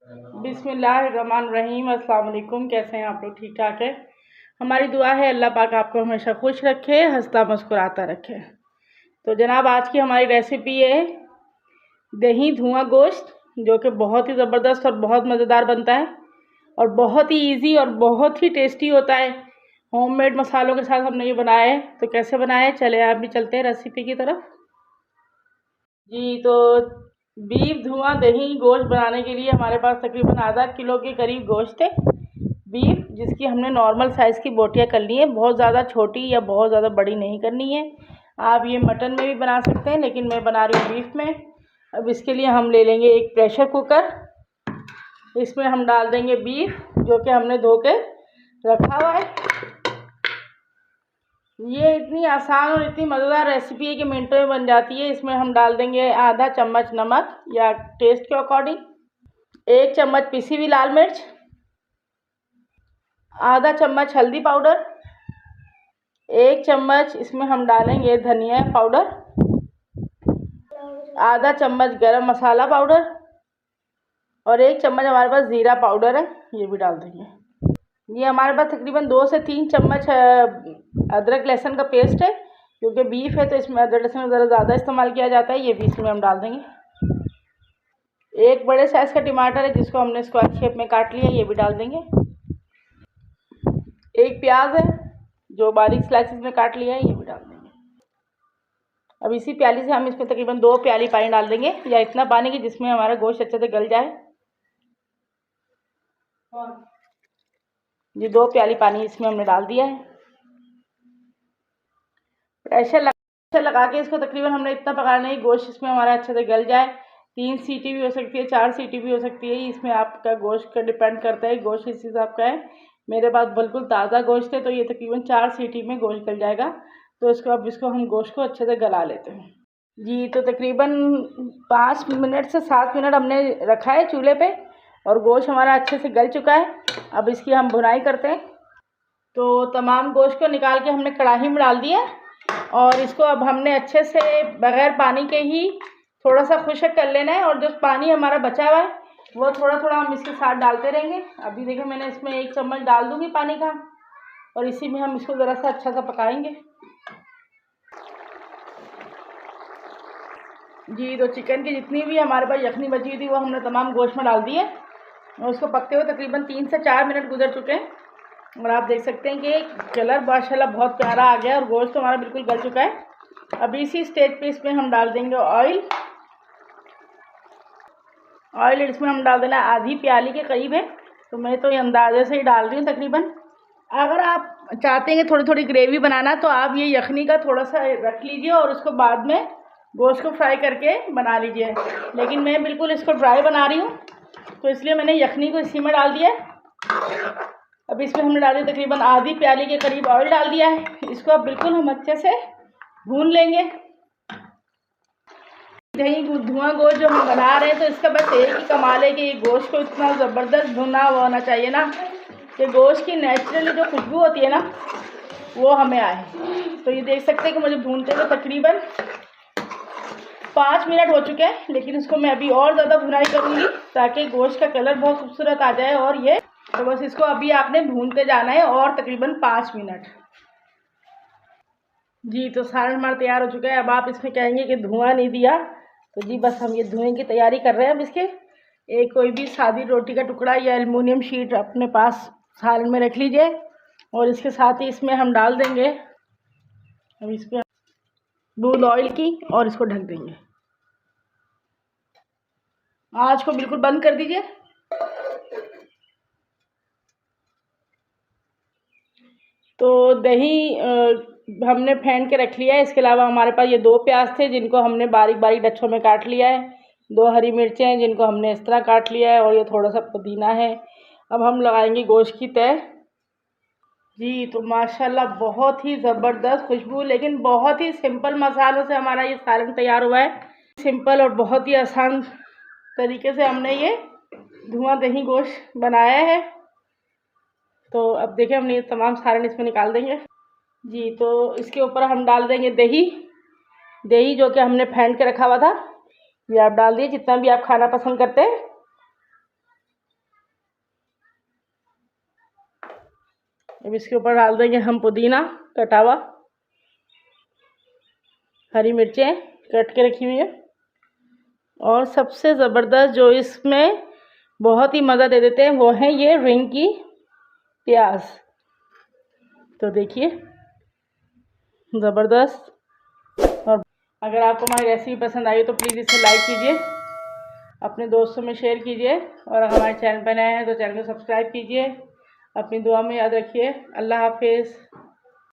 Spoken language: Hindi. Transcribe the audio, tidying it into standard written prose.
बिस्मिल्लाहिर्रहमानिर्रहीम। अस्सलाम वालेकुम। कैसे हैं आप लोग? ठीक ठाक है। हमारी दुआ है अल्लाह पाक आपको हमेशा खुश रखे, हंसता मुस्कुराता रखे। तो जनाब, आज की हमारी रेसिपी है दही धुआं गोश्त, जो कि बहुत ही ज़बरदस्त और बहुत मज़ेदार बनता है और बहुत ही इजी और बहुत ही टेस्टी होता है। होममेड मसालों के साथ हमने ये बनाया है। तो कैसे बनाया है, चले आप भी चलते हैं रेसिपी की तरफ। जी, तो बीफ धुआं दही गोश्त बनाने के लिए हमारे पास तकरीबन आधा किलो के करीब गोश्त है बीफ, जिसकी हमने नॉर्मल साइज़ की बोटियाँ कर ली हैं। बहुत ज़्यादा छोटी या बहुत ज़्यादा बड़ी नहीं करनी है। आप ये मटन में भी बना सकते हैं, लेकिन मैं बना रही हूँ बीफ में। अब इसके लिए हम ले लेंगे एक प्रेशर कुकर। इसमें हम डाल देंगे बीफ, जो कि हमने धो के रखा हुआ है। ये इतनी आसान और इतनी मज़ेदार रेसिपी है कि मिनटों में बन जाती है। इसमें हम डाल देंगे आधा चम्मच नमक या टेस्ट के अकॉर्डिंग, 1 चम्मच पिसी हुई लाल मिर्च, आधा चम्मच हल्दी पाउडर, 1 चम्मच इसमें हम डालेंगे धनिया पाउडर, आधा चम्मच गरम मसाला पाउडर और 1 चम्मच हमारे पास ज़ीरा पाउडर है, ये भी डाल देंगे। ये हमारे पास तकरीबन 2 से 3 चम्मच अदरक लहसुन का पेस्ट है, क्योंकि बीफ है तो इसमें अदरक लहसुन ज़रा ज़्यादा इस्तेमाल किया जाता है। ये भी इसमें हम डाल देंगे। एक बड़े साइज़ का टमाटर है, जिसको हमने स्क्वायर शेप में काट लिया, ये भी डाल देंगे। एक प्याज है, जो बारीक स्लाइसिस में काट लिया है, ये भी डाल देंगे। अब इसी प्याली से हम इसमें तकरीबन 2 प्याली पानी डाल देंगे, या इतना पानी कि जिसमें हमारा गोश्त अच्छे से गल जाए। ये 2 प्याली पानी इसमें हमने डाल दिया है। प्रेशर लगा के इसको तकरीबन हमने इतना पकाना है गोश्त इसमें हमारा अच्छे से गल जाए। 3 सीटी भी हो सकती है, 4 सीटी भी हो सकती है। इसमें आपका गोश्त का डिपेंड करता है, गोश्त इस हिसाब का है। मेरे पास बिल्कुल ताज़ा गोश्त है, तो ये तकरीबन 4 सीटी में गोश्त गल जाएगा। तो इसको हम गोश्त को अच्छे से गला लेते हैं। जी, तो तकरीबन 5 मिनट से 7 मिनट हमने रखा है चूल्हे पे और गोश्त हमारा अच्छे से गल चुका है। अब इसकी हम भुनाई करते हैं। तो तमाम गोश्त को निकाल के हमने कढ़ाई में डाल दिया और इसको अब हमने अच्छे से बग़ैर पानी के ही थोड़ा सा खुश्क कर लेना है। और जो पानी हमारा बचा हुआ है वो थोड़ा थोड़ा हम इसके साथ डालते रहेंगे। अभी देखिए, मैंने इसमें 1 चम्मच डाल दूँगी पानी का और इसी में हम इसको ज़रा सा अच्छा सा पकाएंगे। जी, तो चिकन की जितनी भी हमारे पास यखनी बची थी वो हमने तमाम गोश्त में डाल दी है और उसको पकते हुए तकरीबन 3 से 4 मिनट गुजर चुके हैं। और आप देख सकते हैं कि कलर माशाल्लाह बहुत प्यारा आ गया और गोश्त तो हमारा बिल्कुल गल चुका है। अभी इसी स्टेज पे इसमें हम डाल देंगे ऑयल। इसमें हम डाल देना आधी प्याली के करीब है, तो मैं तो ये अंदाजे से ही डाल रही हूँ तकरीबन। अगर आप चाहते हैं थोड़ी थोड़ी ग्रेवी बनाना, तो आप ये यखनी का थोड़ा सा रख लीजिए और उसको बाद में गोश्त को फ्राई करके बना लीजिए। लेकिन मैं बिल्कुल इसको ड्राई बना रही हूँ, तो इसलिए मैंने यखनी को इसी में डाल दिया है। अब इसमें हमने डाली तकरीबन आधी प्याली के करीब ऑयल डाल दिया है। इसको अब बिल्कुल हम अच्छे से भून लेंगे। दही धुआं गोश्त जो हम बना रहे हैं, तो इसका बस एक ही कमाल है कि ये गोश्त को इतना ज़बरदस्त भुना हुआ होना चाहिए ना, कि गोश्त की नेचुरली जो खुशबू होती है ना, वो हमें आए। तो ये देख सकते हैं कि मुझे भूनते हुए तकरीबन 5 मिनट हो चुके हैं, लेकिन इसको मैं अभी और ज़्यादा भुनाई करूँगी ताकि गोश्त का कलर बहुत खूबसूरत आ जाए। और ये तो बस इसको अभी आपने भूनते जाना है और तकरीबन 5 मिनट। जी, तो सालन हमारा तैयार हो चुका है। अब आप इसमें कहेंगे कि धुआं नहीं दिया, तो जी बस हम ये धुएं की तैयारी कर रहे हैं। अब इसके एक कोई भी सादी रोटी का टुकड़ा या एल्युमिनियम शीट अपने पास सालन में रख लीजिए और इसके साथ ही इसमें हम डाल देंगे अब इस पर बूंद ऑयल की और इसको ढक देंगे। आँच को बिल्कुल बंद कर दीजिए। तो दही हमने फेंट के रख लिया है। इसके अलावा हमारे पास ये 2 प्याज थे, जिनको हमने बारीक बारीक डच्छों में काट लिया है। 2 हरी मिर्चें हैं, जिनको हमने इस तरह काट लिया है, और ये थोड़ा सा पुदीना है। अब हम लगाएंगे गोश्त की तह। जी, तो माशाल्लाह बहुत ही ज़बरदस्त खुशबू, लेकिन बहुत ही सिंपल मसालों से हमारा ये सालन तैयार हुआ है। सिंपल और बहुत ही आसान तरीके से हमने ये धुआं दही गोश्त बनाया है। तो अब देखिए, हमने ये तमाम सालन इसमें निकाल देंगे। जी, तो इसके ऊपर हम डाल देंगे दही जो कि हमने फेंट के रखा हुआ था। ये आप डाल दिए, जितना भी आप खाना पसंद करते हैं। अब इसके ऊपर डाल देंगे हम पुदीना कटा हुआ, हरी मिर्चें कट के रखी हुई है, और सबसे ज़बरदस्त जो इसमें बहुत ही मज़ा दे देते हैं वो है ये रिंग की प्याज। तो देखिए ज़बरदस्त। और अगर आपको हमारी रेसिपी पसंद आई तो प्लीज़ इसे लाइक कीजिए, अपने दोस्तों में शेयर कीजिए, और अगर हमारे चैनल पर नए हैं तो चैनल को सब्सक्राइब कीजिए। अपनी दुआ में याद रखिए। अल्लाह हाफिज़।